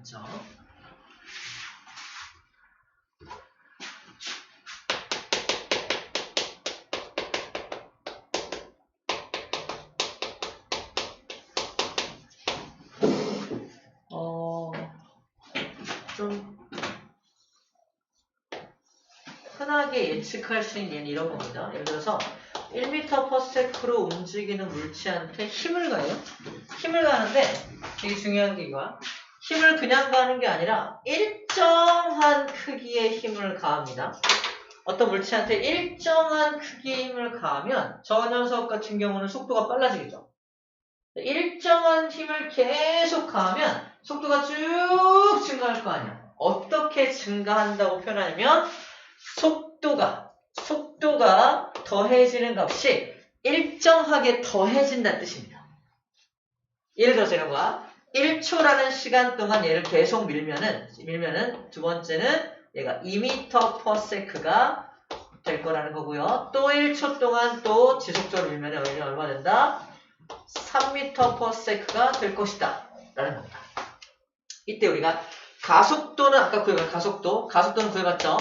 있죠. 좀 흔하게 예측할 수 있는 예는 이런 겁니다. 예를 들어서 1m/s로 움직이는 물체한테 힘을 가요. 힘을 가는데 되게 중요한 게 이거야. 힘을 그냥 가는 게 아니라 일정한 크기의 힘을 가합니다. 어떤 물체한테 일정한 크기의 힘을 가하면 저 녀석 같은 경우는 속도가 빨라지겠죠. 일정한 힘을 계속 가하면 속도가 쭉 증가할 거 아니야. 어떻게 증가한다고 표현하냐면 속도가 더해지는 값이 일정하게 더해진다는 뜻입니다. 예를 들어서 이런 거야. 1초라는 시간 동안 얘를 계속 밀면은 두 번째는 얘가 2m/s가 될 거라는 거고요. 또 1초 동안 또 지속적으로 밀면 얼마 된다? 3m/s가 될 것이다 라는 겁니다. 이때 우리가 가속도는 아까 구해봤죠. 가속도는 구해봤죠.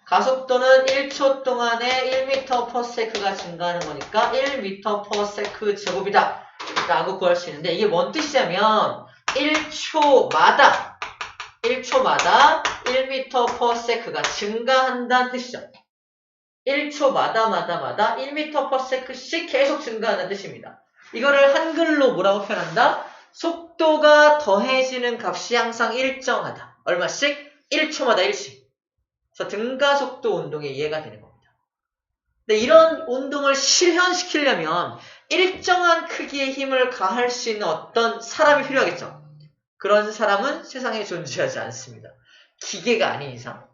가속도는 1초 동안에 1m/s가 증가하는 거니까 1m/s 제곱이다 라고 구할 수 있는데 이게 뭔 뜻이냐면 1초마다 1m/s가 증가한다는 뜻이죠. 1초마다 1m/s씩 계속 증가하는 뜻입니다. 이거를 한글로 뭐라고 표현한다? 속도가 더해지는 값이 항상 일정하다. 얼마씩? 1초마다 1씩. 그래서 등가속도 운동의 이해가 되는 겁니다. 근데 이런 운동을 실현시키려면 일정한 크기의 힘을 가할 수 있는 어떤 사람이 필요하겠죠. 그런 사람은 세상에 존재하지 않습니다. 기계가 아닌 이상.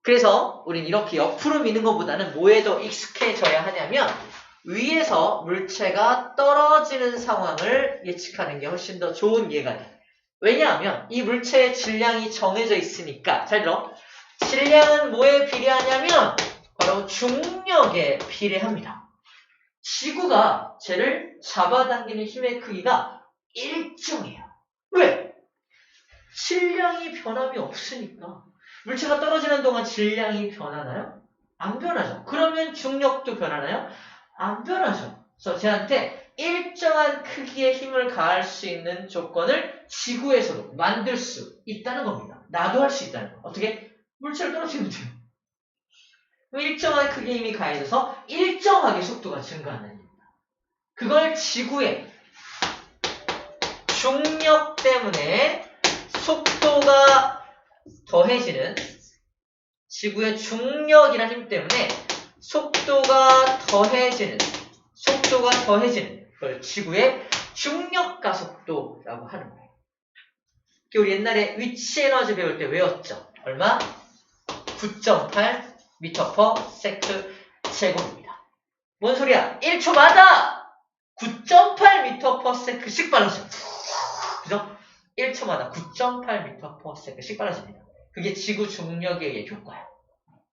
그래서 우린 이렇게 옆으로 미는 것보다는 뭐에 더 익숙해져야 하냐면 위에서 물체가 떨어지는 상황을 예측하는 게 훨씬 더 좋은 이해가 돼. 왜냐하면 이 물체의 질량이 정해져 있으니까. 잘 들어. 질량은 뭐에 비례하냐면 바로 중력에 비례합니다. 지구가 쟤를 잡아당기는 힘의 크기가 일정해요. 왜? 질량이 변함이 없으니까. 물체가 떨어지는 동안 질량이 변하나요? 안 변하죠. 그러면 중력도 변하나요? 안 변하죠. 그래서 쟤한테 일정한 크기의 힘을 가할 수 있는 조건을 지구에서도 만들 수 있다는 겁니다. 나도 할 수 있다는 거. 어떻게? 물체를 떨어뜨리면 돼요. 일정한 크기의 힘이 가해져서 일정하게 속도가 증가하는 겁니다. 그걸 지구의 중력 때문에 속도가 더해지는 지구의 중력이라는 힘 때문에 속도가 더해지는 그걸 지구의 중력 가속도라고 하는 거예요. 우리 옛날에 위치 에너지 배울 때 외웠죠? 얼마? 9.8 m/s 제곱입니다. 뭔 소리야? 1초마다 9.8 m/s씩 빨라져요. 그죠? 1초마다 9.8 m/s씩 빨라집니다. 그게 지구 중력에 의해 효과예요.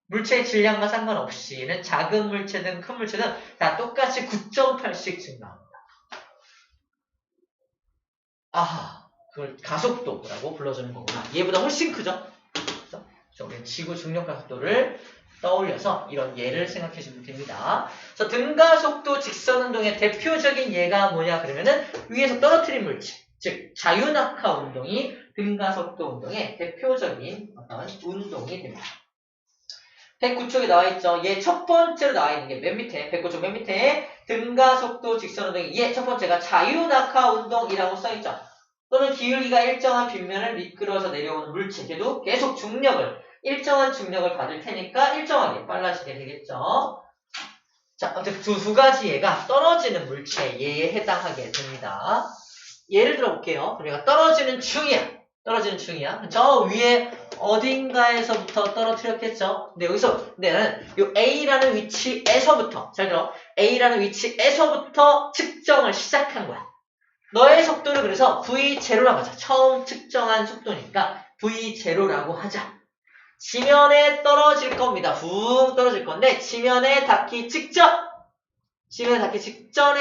물체의 질량과 상관없이는 작은 물체든 큰 물체든 다 똑같이 9.8씩 증가합니다. 아하, 그걸 가속도라고 불러주는 거구나. 얘보다 훨씬 크죠? 그래서 우리 지구 중력 가속도를 떠올려서 이런 예를 생각해 주면 됩니다. 그래서 등가속도 직선운동의 대표적인 예가 뭐냐 그러면은 위에서 떨어뜨린 물체, 즉 자유낙하 운동이 등가속도 운동의 대표적인 어떤 운동이 됩니다. 109쪽에 나와있죠. 얘 첫 번째로 나와있는 게 맨 밑에 109쪽 맨 밑에 등가속도 직선운동이 얘 첫 번째가 자유낙하 운동이라고 써있죠. 또는 기울기가 일정한 빗면을 미끄러져 내려오는 물체 걔도 계속 일정한 중력을 받을 테니까 일정하게 빨라지게 되겠죠. 자, 아무튼 두 가지 예가 떨어지는 물체 예에 해당하게 됩니다. 예를 들어 볼게요. 우리가 떨어지는 중이야. 저 위에 어딘가에서부터 떨어뜨렸겠죠. 근데 여기서 나는 요 A라는 위치에서부터 잘 들어. A라는 위치에서부터 측정을 시작한 거야. 너의 속도를 그래서 V0라고 하자. 처음 측정한 속도니까 V0라고 하자. 지면에 떨어질 겁니다. 붕 떨어질 건데 지면에 닿기 직전의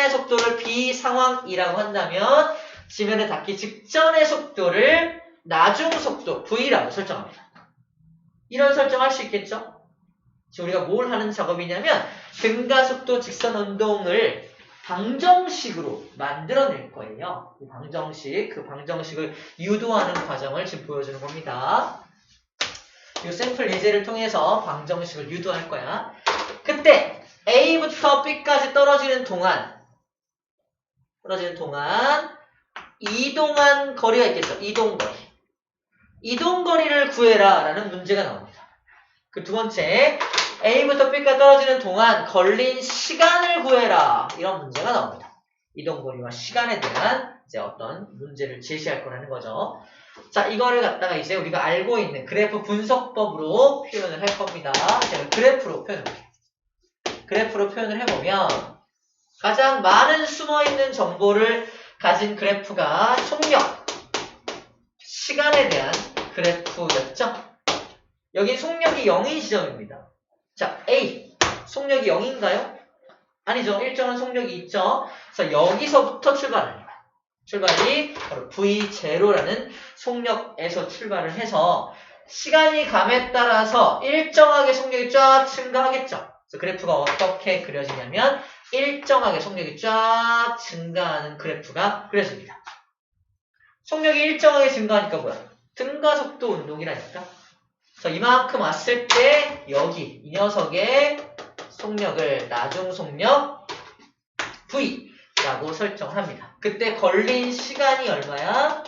속도를 비상황이라고 한다면 지면에 닿기 직전의 속도를 나중속도 V라고 설정합니다. 이런 설정할 수 있겠죠? 지금 우리가 뭘 하는 작업이냐면 등가속도 직선운동을 방정식으로 만들어낼 거예요. 그 방정식을 유도하는 과정을 지금 보여주는 겁니다. 이 샘플 예제를 통해서 방정식을 유도할 거야. 그때 A부터 B까지 떨어지는 동안 이동한 거리가 있겠죠. 이동거리를 구해라 라는 문제가 나옵니다. 그 두 번째, A부터 B까지 떨어지는 동안 걸린 시간을 구해라. 이런 문제가 나옵니다. 이동거리와 시간에 대한 이제 어떤 문제를 제시할 거라는 거죠. 자, 이거를 갖다가 이제 우리가 알고 있는 그래프 분석법으로 표현을 할 겁니다. 제가 그래프로 표현을 해보면 가장 많은 숨어있는 정보를 가진 그래프가 속력, 시간에 대한 그래프였죠. 여기 속력이 0인 지점입니다. 자, A. 속력이 0인가요? 아니죠. 일정한 속력이 있죠. 그래서 여기서부터 출발합니다. 출발이 바로 V0라는 속력에서 출발을 해서 시간이 감에 따라서 일정하게 속력이 쫙 증가하겠죠. 그래서 그래프가 어떻게 그려지냐면 일정하게 속력이 쫙 증가하는 그래프가 그려집니다. 속력이 일정하게 증가하니까 뭐야? 등가속도 운동이라니까. 그래서 이만큼 왔을 때 여기 이 녀석의 속력을 나중속력 V라고 설정합니다. 그때 걸린 시간이 얼마야?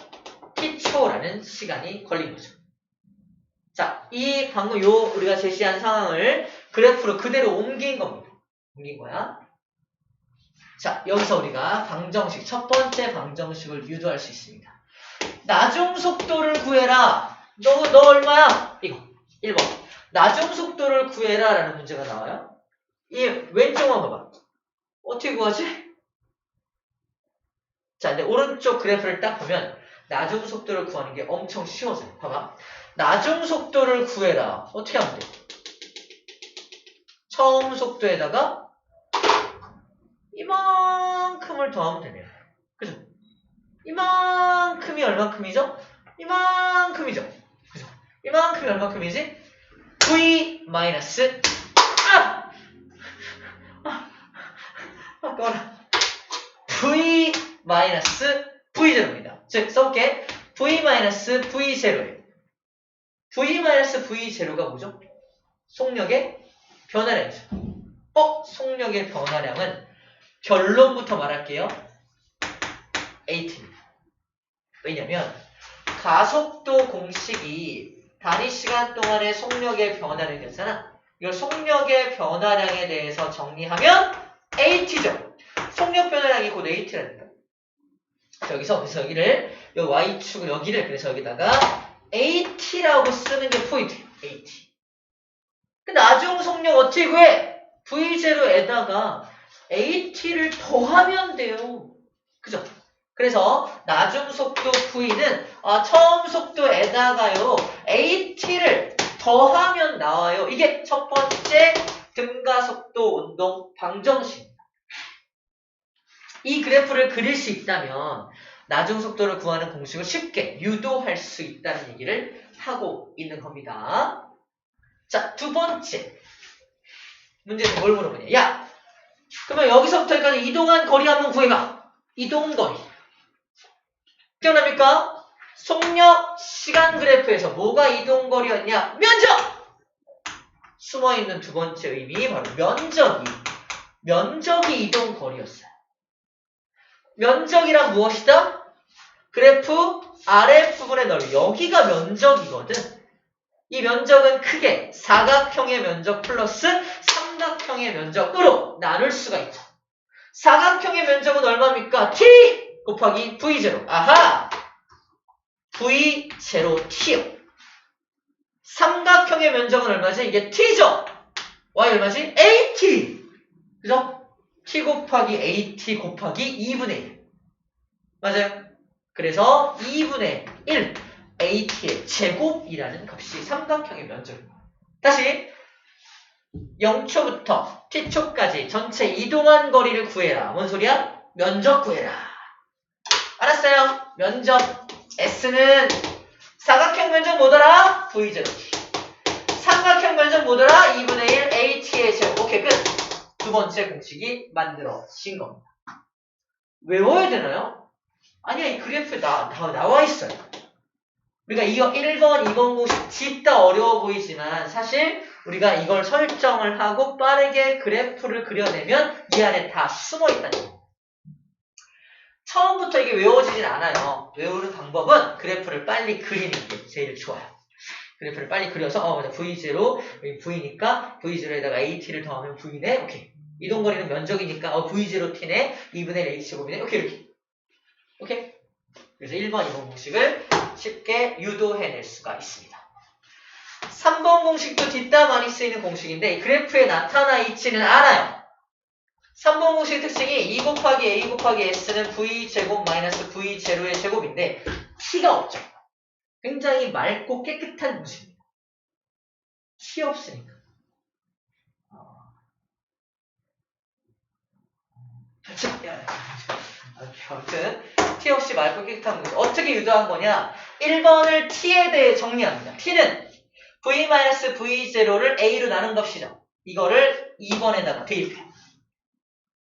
t초라는 시간이 걸린 거죠. 자, 이 방금 우리가 제시한 상황을 그래프로 그대로 옮긴 겁니다. 옮긴 거야. 자, 여기서 우리가 방정식, 첫 번째 방정식을 유도할 수 있습니다. 나중속도를 구해라. 너 얼마야? 이거 1번. 나중속도를 구해라 라는 문제가 나와요. 이 왼쪽만 봐봐. 어떻게 구하지? 자, 근데 오른쪽 그래프를 딱 보면 나중속도를 구하는 게 엄청 쉬워져요. 봐봐. 나중속도를 구해라. 어떻게 하면 돼? 처음 속도에다가 이만큼을 더하면 되네요. 그죠? 이만큼이 얼만큼이죠? 이만큼이죠. 그죠? 이만큼이 얼만큼이지? V 마이너스 꺼라. V 마이너스 V0입니다. 즉 써볼게. V 마이너스 V0예요. V 마이너스 V0가 뭐죠? 속력의 변화량이죠. 속력의 변화량은 결론부터 말할게요. 8입니다. 왜냐면 가속도 공식이 단위 시간 동안의 속력의 변화량이었잖아. 이걸 속력의 변화량에 대해서 정리하면 AT죠. 속력 변화량이 곧 AT라니까. 여기서 그래서 여기를 여기 Y축을 여기를 그래서 여기다가 AT라고 쓰는 게 포인트예요. AT. 근데 나중 속력 어떻게 구해? V0에다가 AT를 더하면 돼요. 그죠? 그래서 나중 속도 V는 처음 속도에다가요 AT를 더하면 나와요. 이게 첫 번째 등가속도 운동 방정식입니다. 이 그래프를 그릴 수 있다면 나중 속도를 구하는 공식을 쉽게 유도할 수 있다는 얘기를 하고 있는 겁니다. 자, 두 번째 문제는 뭘 물어보냐? 야, 그러면 여기서부터 여기까지 이동한 거리 한번 구해봐. 이동거리. 기억납니까? 속력 시간 그래프에서 뭐가 이동거리였냐? 면적! 숨어있는 두 번째 의미 바로 면적이 이동거리였어요. 면적이란 무엇이다? 그래프 아랫부분의 넓이. 여기가 면적이거든. 이 면적은 크게 사각형의 면적 플러스 삼각형의 면적으로 나눌 수가 있죠. 사각형의 면적은 얼마입니까? t 곱하기 v0. 아하! v0t요. 삼각형의 면적은 얼마지? 이게 t죠. y 얼마지? at. 그죠? t 곱하기 at 곱하기 2분의 1. 맞아요? 그래서 2분의 1 at의 제곱이라는 값이 삼각형의 면적입니다. 다시 0초부터 t초까지 전체 이동한 거리를 구해라. 뭔 소리야? 면적 구해라. 알았어요? 면적 S는 뭐더라? V0t. 삼각형 면적 뭐더라? 2분의 1 AT의 제곱. 오케이, 끝. 두 번째 공식이 만들어진 겁니다. 외워야 되나요? 아니야, 이 그래프에 나와 있어요. 우리가 이거 1번, 2번 공식 진짜 어려워 보이지만 사실 우리가 이걸 설정을 하고 빠르게 그래프를 그려내면 이 안에 다 숨어 있다는 거예요. 처음부터 이게 외워지진 않아요. 외우는 방법은 그래프를 빨리 그리는 게 제일 좋아요. 그래프를 빨리 그려서 맞아, V0, 여기 V니까 V0에다가 AT를 더하면 V네. 오케이. 이동거리는 면적이니까 V0T네. 2분의 1 H제곱이네. 오케이, 이렇게. 오케이. 그래서 1번, 2번 공식을 쉽게 유도해낼 수가 있습니다. 3번 공식도 뒷담 많이 쓰이는 공식인데 이 그래프에 나타나 있지는 않아요. 3번 공식의 특징이 2 곱하기 A 곱하기 S는 V제곱 마이너스 V0의 제곱인데 T가 없죠. 굉장히 맑고 깨끗한 공식입니다. T 없으니까. 아무튼 T 없이 맑고 깨끗한 공식. 어떻게 유도한 거냐? 1번을 T에 대해 정리합니다. T는 V-V0를 A로 나눈 값이죠. 이거를 2번에다가 대입해.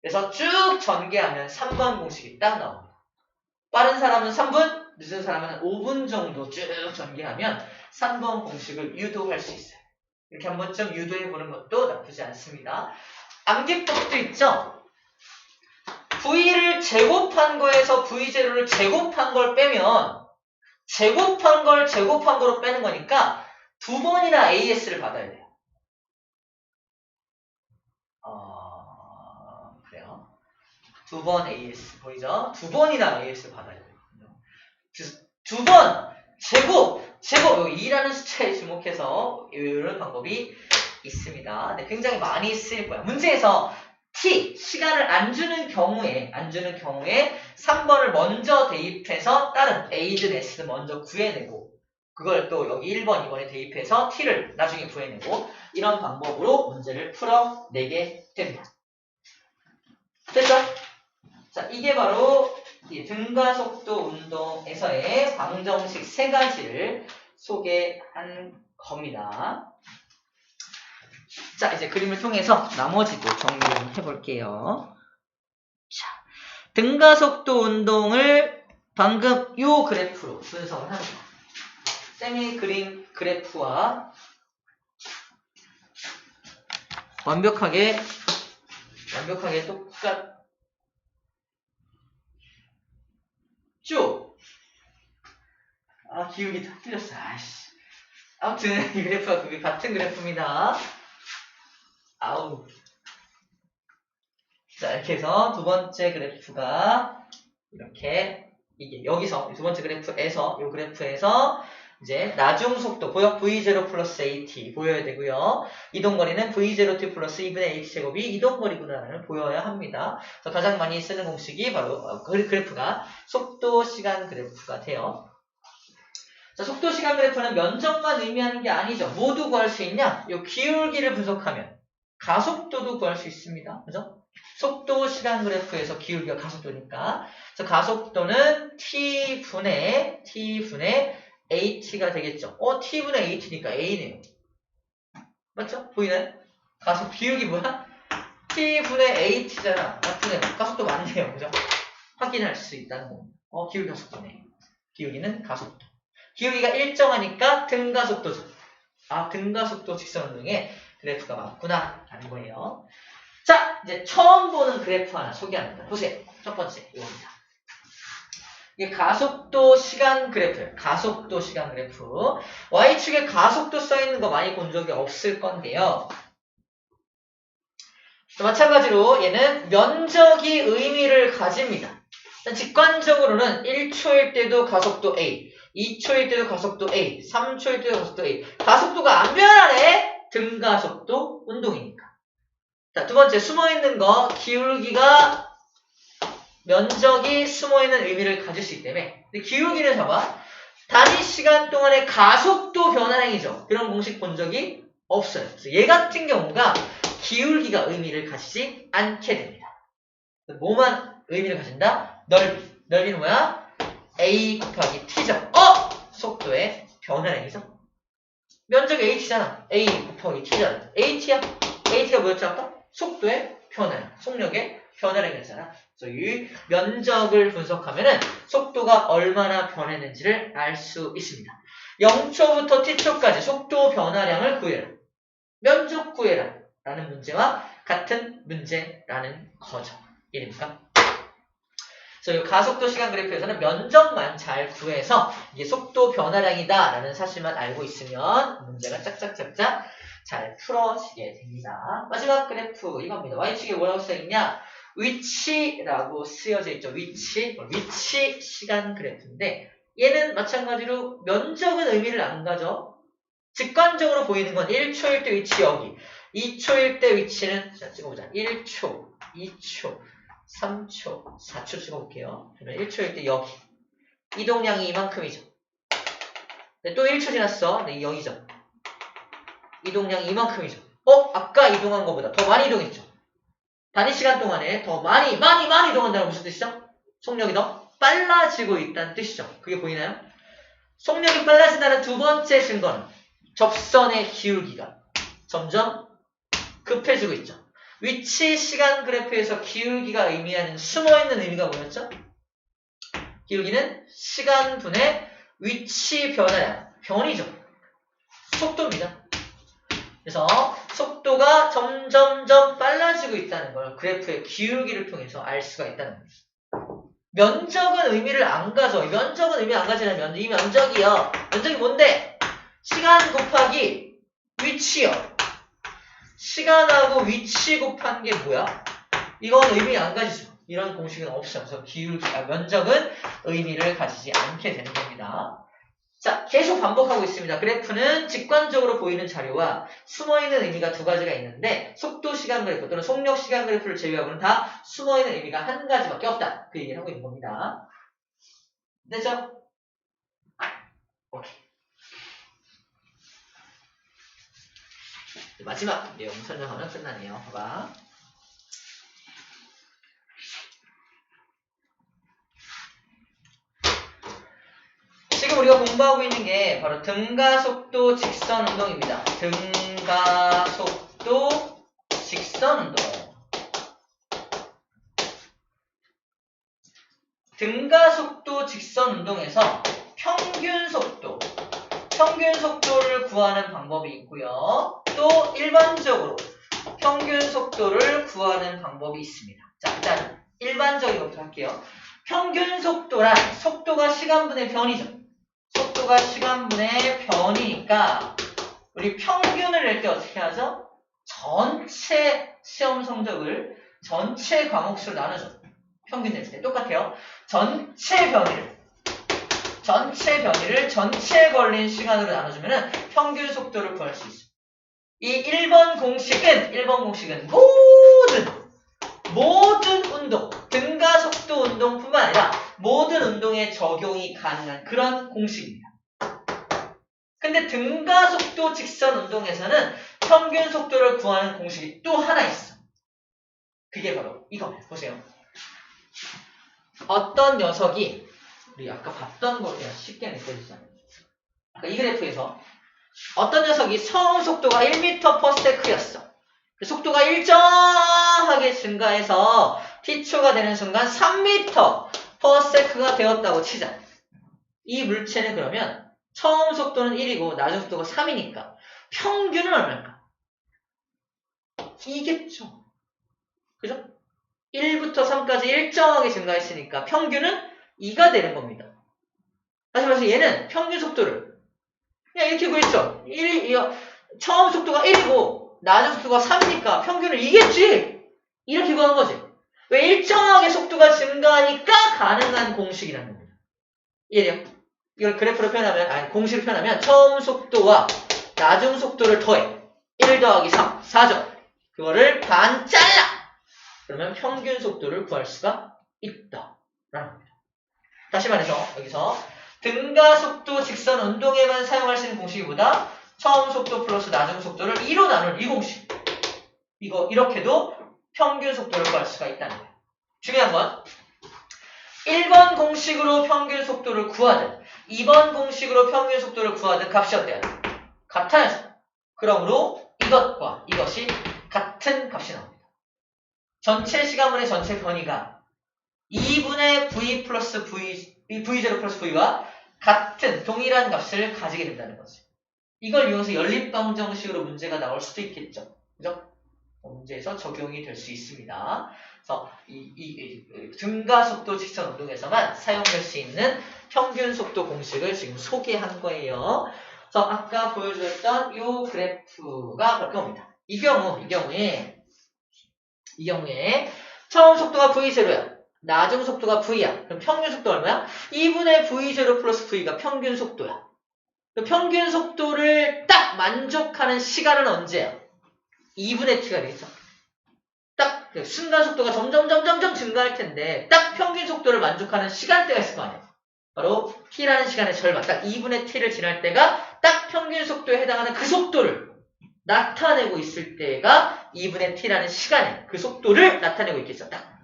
그래서 쭉 전개하면 3번 공식이 딱 나옵니다. 빠른 사람은 3분, 늦은 사람은 5분 정도 쭉 전개하면 3번 공식을 유도할 수 있어요. 이렇게 한 번쯤 유도해보는 것도 나쁘지 않습니다. 암기법도 있죠? V를 제곱한 거에서 V0를 제곱한 걸 빼면 제곱한 걸 제곱한 거로 빼는 거니까 두 번이나 AS를 받아야 돼요. 그래요. 두 번 AS 보이죠? 두 번이나 AS를 받아야 돼요. 두 번 제곱 여기 2라는 숫자에 주목해서 이런 방법이 있습니다. 네, 굉장히 많이 쓰일 거예요. 문제에서 T 시간을 안 주는 경우에 3번을 먼저 대입해서 다른 A든 S든 먼저 구해내고 그걸 또 여기 1번, 2번에 대입해서 T를 나중에 구해내고 이런 방법으로 문제를 풀어내게 됩니다. 됐죠? 자, 이게 바로 등가속도 운동에서의 방정식 세 가지를 소개한 겁니다. 자, 이제 그림을 통해서 나머지도 정리를 해볼게요. 자, 등가속도 운동을 방금 요 그래프로 분석을 합니다. 쌤이 그린 그래프와 완벽하게 똑같죠? 기울기 다 틀렸어. 아무튼 이 그래프가 그게 같은 그래프입니다. 자, 이렇게 해서 두 번째 그래프가 이렇게 이게 여기서 두 번째 그래프에서 이 그래프에서 이제 나중 속도 보여? V0 플러스 AT 보여야 되고요. 이동거리는 V0T 플러스 2분의 AT 제곱이 이동거리구나를 보여야 합니다. 그래서 가장 많이 쓰는 공식이 바로 그래프가 속도 시간 그래프가 돼요. 자, 속도 시간 그래프는 면적만 의미하는 게 아니죠. 모두 구할 수 있냐? 이 기울기를 분석하면 가속도도 구할 수 있습니다. 그죠? 속도 시간 그래프에서 기울기가 가속도니까. 그래서 가속도는 T분의 AT가 되겠죠. T분의 AT니까 A네요. 맞죠? 보이나요? 가속 기울기 뭐야? T분의 AT잖아. 맞네. 가속도 맞네요. 그죠? 확인할 수 있다는 겁니다. 기울기 가속도네. 기울기는 가속도. 기울기가 일정하니까 등가속도죠. 등가속도 직선운동의 그래프가 맞구나 라는 거예요. 자, 이제 처음 보는 그래프 하나 소개합니다. 보세요. 첫 번째 이겁니다. 이게 가속도 시간 그래프예요. 가속도 시간 그래프. Y축에 가속도 써있는 거 많이 본 적이 없을 건데요. 마찬가지로 얘는 면적이 의미를 가집니다. 직관적으로는 1초일 때도 가속도 A, 2초일 때도 가속도 A, 3초일 때도 가속도 A. 가속도가 안 변하네? 등가속도 운동이니까. 자, 두 번째 숨어있는 거 기울기가 면적이 숨어있는 의미를 가질 수 있기 때문에 근데 기울기를 잡아 단위 시간 동안의 가속도 변화량이죠. 그런 공식 본 적이 없어요. 그래서 얘 같은 경우가 기울기가 의미를 가지지 않게 됩니다. 뭐만 의미를 가진다? 넓이는 뭐야? A 곱하기 T죠. 속도의 변화량이죠. 면적이 h잖아. a 곱하기 t잖아. at야. at가 뭐였죠 아까? 속도의 변화량, 속력의 변화량이었잖아. 그래서 이 면적을 분석하면은 속도가 얼마나 변했는지를 알 수 있습니다. 0초부터 t초까지 속도 변화량을 구해라. 면적 구해라. 라는 문제와 같은 문제라는 거죠. 이해됩니까? 그래서 이 가속도 시간 그래프에서는 면적만 잘 구해서 이게 속도 변화량이다 라는 사실만 알고 있으면 문제가 짝짝짝짝 잘 풀어지게 됩니다. 마지막 그래프 이겁니다. Y축에 뭐라고 쓰여있냐? 위치라고 쓰여져 있죠. 위치 시간 그래프인데 얘는 마찬가지로 면적은 의미를 안 가져. 직관적으로 보이는 건 1초일 때 위치 여기, 2초일 때 위치는 자 찍어보자. 1초, 2초, 3초, 4초 찍어볼게요. 그러면 1초일 때 여기. 이동량이 이만큼이죠. 네, 또 1초 지났어. 네, 여기죠. 이동량이 이만큼이죠. 아까 이동한 것보다 더 많이 이동했죠. 단위 시간 동안에 더 많이 이동한다는 무슨 뜻이죠? 속력이 더 빨라지고 있다는 뜻이죠. 그게 보이나요? 속력이 빨라진다는 두 번째 증거는 접선의 기울기가 점점 급해지고 있죠. 위치 시간 그래프에서 기울기가 의미하는 숨어있는 의미가 뭐였죠? 기울기는 시간분의 위치 변화량, 변이죠. 속도입니다. 그래서 속도가 점점점 빨라지고 있다는 걸 그래프의 기울기를 통해서 알 수가 있다는 겁니다. 면적은 의미를 안 가져. 면적은 의미 안 가지려면 이 면적이요. 면적이 뭔데? 시간 곱하기 위치요. 시간하고 위치 곱한 게 뭐야? 이건 의미 안 가지죠. 이런 공식은 없어. 그래서 면적은 의미를 가지지 않게 되는 겁니다. 자, 계속 반복하고 있습니다. 그래프는 직관적으로 보이는 자료와 숨어있는 의미가 두 가지가 있는데 속도 시간 그래프 또는 속력 시간 그래프를 제외하고는 다 숨어있는 의미가 한 가지밖에 없다. 그 얘기를 하고 있는 겁니다. 됐죠? 오케이. 마지막 내용 설명하면 끝나네요. 봐봐. 지금 우리가 공부하고 있는 게 바로 등가속도 직선 운동입니다. 등가속도 직선 운동. 등가속도 직선 운동에서 평균 속도를 구하는 방법이 있고요. 또 일반적으로 평균 속도를 구하는 방법이 있습니다. 자, 일단 일반적인 것부터 할게요. 평균 속도란 속도가 시간분의 변이죠. 속도가 시간분의 변이니까 우리 평균을 낼 때 어떻게 하죠? 전체 시험 성적을 전체 과목수로 나누죠. 평균 낼 때 똑같아요. 전체 변이를 전체 걸린 시간으로 나눠주면 평균 속도를 구할 수 있어요. 이 1번 공식은 모든 운동, 등가속도 운동뿐만 아니라 모든 운동에 적용이 가능한 그런 공식입니다. 근데 등가속도 직선 운동에서는 평균 속도를 구하는 공식이 또 하나 있어. 그게 바로 이겁니다. 보세요. 어떤 녀석이 우리 아까 봤던 거 그냥 쉽게 느껴지잖아요. 아까 이 그래프에서 어떤 녀석이 처음 속도가 1m/s였어. 그 속도가 일정하게 증가해서 t초가 되는 순간 3m/s가 되었다고 치자. 이 물체는 그러면 처음 속도는 1이고 나중 속도가 3이니까 평균은 얼마일까? 2겠죠. 그죠? 1부터 3까지 일정하게 증가했으니까 평균은 2가 되는 겁니다. 다시 말해서 얘는 평균 속도를 그냥 이렇게 구했죠. 처음 속도가 1이고 나중 속도가 3이니까 평균은 2겠지. 이렇게 구한 거지. 왜? 일정하게 속도가 증가하니까 가능한 공식이라는 겁니다. 이해돼요? 이걸 그래프로 표현하면, 공식으로 표현하면 처음 속도와 나중 속도를 더해. 1 더하기 3, 4죠. 그거를 반 잘라! 그러면 평균 속도를 구할 수가 있다. 라는 겁니다. 다시 말해서 여기서 등가속도 직선 운동에만 사용할 수 있는 공식보다 처음 속도 플러스 나중 속도를 2로 나눈 이 공식. 이거 이렇게도 평균 속도를 구할 수가 있다는 거예요. 중요한 건 1번 공식으로 평균 속도를 구하든 2번 공식으로 평균 속도를 구하는 값이 어때요? 같아야죠. 그러므로 이것과 이것이 같은 값이 나옵니다. 전체 시간분의 전체 변이가 2분의 v 플러스 v0 플러스 v와 같은 동일한 값을 가지게 된다는 거죠. 이걸 이용해서 연립방정식으로 문제가 나올 수도 있겠죠. 그죠? 문제에서 적용이 될 수 있습니다. 그래서 이 등가속도 직선 운동에서만 사용될 수 있는 평균 속도 공식을 지금 소개한 거예요. 그래서 아까 보여드렸던 이 그래프가 그럴 겁니다. 이 경우에 처음 속도가 v0야. 나중 속도가 v야. 그럼 평균 속도 얼마야? 2분의 v0 플러스 v가 평균 속도야. 평균 속도를 딱 만족하는 시간은 언제야? 2분의 t가 되겠죠. 딱 순간 속도가 점점 증가할 텐데 딱 평균 속도를 만족하는 시간대가 있을 거 아니야. 바로 t라는 시간의 절반, 딱 2분의 t를 지날 때가 딱 평균 속도에 해당하는 그 속도를 나타내고 있을 때가 2분의 t라는 시간에 그 속도를 나타내고 있겠죠. 딱.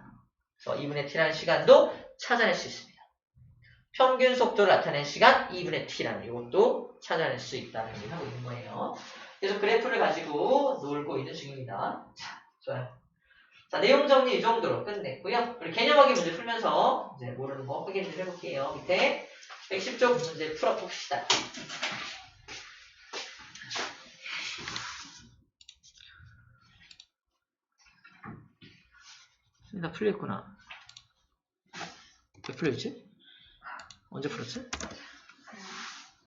그래서 2분의 t라는 시간도 찾아낼 수 있습니다. 평균 속도를 나타낸 시간 2분의 t라는 이것도 찾아낼 수 있다는 얘기를 하고 있는 거예요. 그래서 그래프를 가지고 놀고 있는 중입니다. 자, 좋아요. 자, 내용 정리 이 정도로 끝냈고요. 우리 개념하기 문제 풀면서 이제 모르는 거 확인 좀 해볼게요. 밑에 110쪽 문제 풀어봅시다. 다 풀렸구나. 왜 풀렸지? 언제 풀었지?